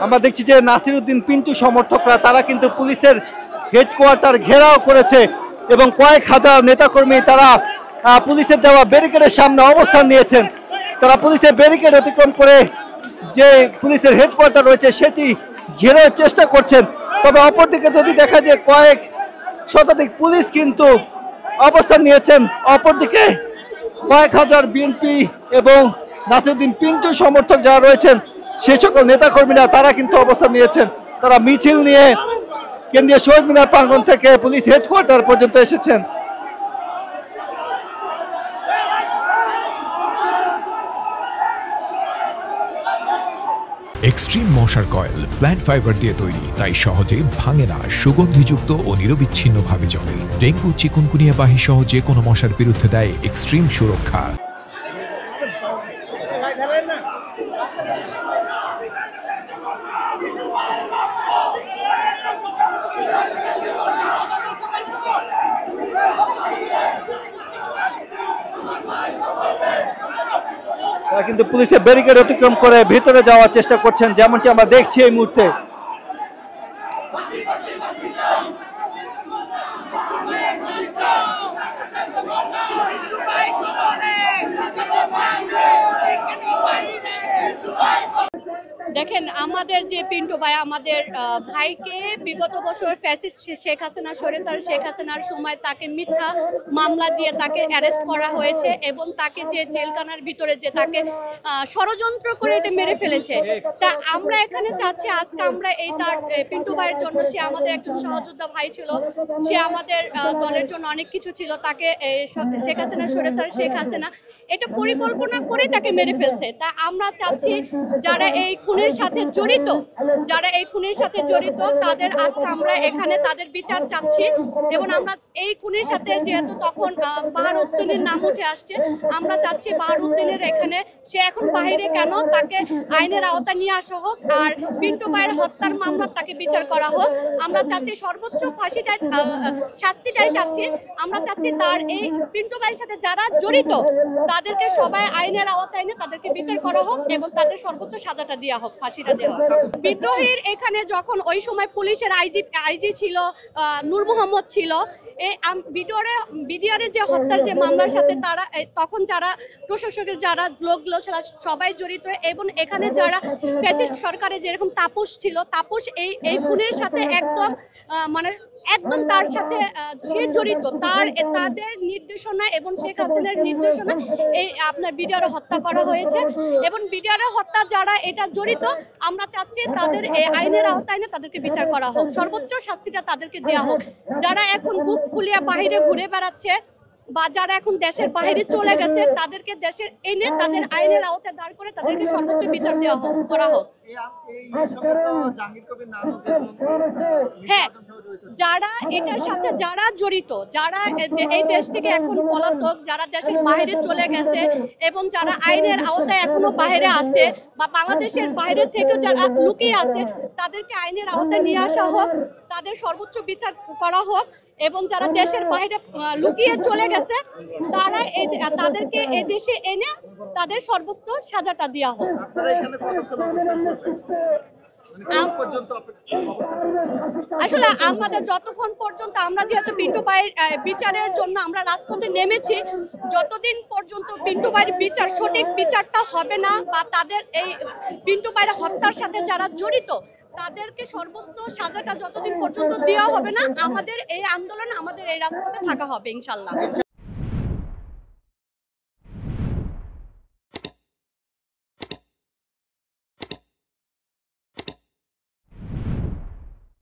আমরা দেখছি যে নাসিরউদ্দিন পিন্টু সমর্থকরা তারা কিন্তু পুলিশের হেডকোয়ার্টার ঘেরাও করেছে এবং কয়েক হাজার নেতাকর্মী তারা পুলিশের দেওয়া ব্যারিকেডের সামনে অবস্থান নিয়েছেন। তারা পুলিশের ব্যারিকেড অতিক্রম করে যে পুলিশের হেডকোয়ার্টার রয়েছে সেটি ঘেরার চেষ্টা করছেন। তবে অপরদিকে যদি দেখা যায় কয়েক শতাধিক পুলিশ কিন্তু অবস্থান নিয়েছেন। অপরদিকে কয়েক হাজার বিএনপি এবং নাসিরউদ্দিন পিন্টু সমর্থক যারা রয়েছেন সেই সকল নেতাকর্মীরা তারা কিন্তু অবস্থান নিয়েছেন। তারা মিছিল নিয়ে কেন্দ্রীয় শহীদ মিনার প্রাঙ্গণ থেকে পুলিশ হেডকোয়ার্টার পর্যন্ত এসেছেন। এক্সট্রিম মশার কয়েল প্ল্যান্ট ফাইবার দিয়ে তৈরি, তাই সহজে ভাঙে না, সুগন্ধিযুক্ত ও নিরবিচ্ছিন্নভাবে জ্বলে। ডেঙ্গু, চিকুনগুনিয়া বাহি সহ যে কোনো মশার বিরুদ্ধে দেয় এক্সট্রিম সুরক্ষা। কিন্তু পুলিশের ব্যারিকেড অতিক্রম করে ভিতরে যাওয়ার চেষ্টা করছেন, যেমনটি আমরা দেখছি এই মুহূর্তে। দেখেন, আমাদের যে পিন্টু ভাই আমাদের ভাইকে বিগত বছর ফ্যাসিস্ট শেখ হাসিনা স্বৈরাচার শেখ হাসিনার সময় তাকে মিথ্যা মামলা দিয়ে তাকে অ্যারেস্ট করা হয়েছে এবং তাকে যে জেলখানার ভিতরে যে তাকে ষড়যন্ত্র করে এটা মেরে ফেলেছে। তা আমরা এখানে চাচ্ছি আজকে আমরা এই তার পিন্টু ভাইয়ের জন্য, সে আমাদের একজন সহযোদ্ধা ভাই ছিল, সে আমাদের দলের জন্য অনেক কিছু ছিল। তাকে শেখ হাসিনা স্বৈরাচার শেখ হাসিনা এটা পরিকল্পনা করে তাকে মেরে ফেলছে। তা আমরা চাচ্ছি যারা এই খুনের সাথে জড়িত, তাদের আজকে আমরা এখানে তাদের বিচার চাচ্ছি। এবং আমরা এই খুনের সাথে যেহেতু তখন বাহারউদ্দিনের নাম উঠে আসছে, আমরা চাচ্ছি বাহারউদ্দিনের এখানে সে এখন বাইরে কেন, তাকে আইনের আওতা নিয়ে আসা হোক, আর পিন্টু ভাইয়ের হত্যার মামলা তাকে বিচার করা হোক। আমরা চাচ্ছি সর্বোচ্চ শাস্তিটাই চাচ্ছি। আমরা চাচ্ছি তার এই পিন্টু ভাইয়ের সাথে যারা জড়িত তাদেরকে সবাই আইনের আওতায় এনে তাদেরকে বিচার করা হোক এবং তাদের সর্বোচ্চ সাজাটা দেওয়া হোক, ফাঁসিটা দেওয়া হোক। বিদ্রোহীর এখানে যখন ওই সময় পুলিশের আইজি ছিল নূর মোহাম্মদ ছিল, এই বিডিআরের যে হত্যার যে মামলার সাথে তারা তখন যারা প্রশাসকের যারা লোকগুলো সবাই জড়িত, এবং এখানে যারা ফ্যাসিস্ট সরকারে যেরকম তাপস ছিল, তাপস এই খুনের সাথে একদম তার সাথে সে জড়িত। তাদের নির্দেশনা এবং শেখ হাসিনার নির্দেশনা এই আপনার বিডিআর হত্যা করা হয়েছে এবং বিডিআর হত্যা যারা এটা জড়িত, আমরা চাচ্ছি তাদের আইনের আওতায় তাদেরকে বিচার করা হোক, সর্বোচ্চ শাস্তিটা তাদেরকে দেওয়া হোক। যারা এখন বুক ফুলিয়ে বাহিরে ঘুরে বেড়াচ্ছে বা যারা এখন দেশের বাইরে চলে গেছে, তাদেরকে দেশে এনে তাদের আইনের আওতায় দাঁড় করে তাদেরকে সর্বোচ্চ বিচার দেওয়া হোক, করা হোক। হ্যাঁ, যারা এটার সাথে যারা জড়িত, যারা এই দেশ থেকে এখন পলাতক, যারা দেশের বাইরে চলে গেছে এবং যারা আইনের আওতায় এখনো বাইরে আছে বা বাংলাদেশের বাইরে থেকে যারা লুকিয়ে আছে, তাদেরকে আইনের আওতায় নিয়ে আসা হোক, তাদের সর্বোচ্চ বিচার করা হোক। এবং যারা দেশের বাইরে লুকিয়ে চলে গেছে তাদেরকে এই দেশে এনে তাদের সর্বোচ্চ সাজাটা দেওয়া হোক। আসলে আমাদের যতক্ষণ পর্যন্ত আমরা যেহেতু পিন্টু ভাইয়ের বিচারের জন্য আমরা রাজপথে নেমেছি, যতদিন পর্যন্ত পিন্টু ভাইয়ের বিচার সঠিক বিচারটা হবে না বা তাদের এই পিন্টু ভাইয়ের হত্যার সাথে যারা জড়িত তাদেরকে সর্বোচ্চ সাজাটা যতদিন পর্যন্ত দেওয়া হবে না, আমাদের এই আন্দোলন, আমাদের এই রাজপথে থাকা হবে ইনশাল্লাহ।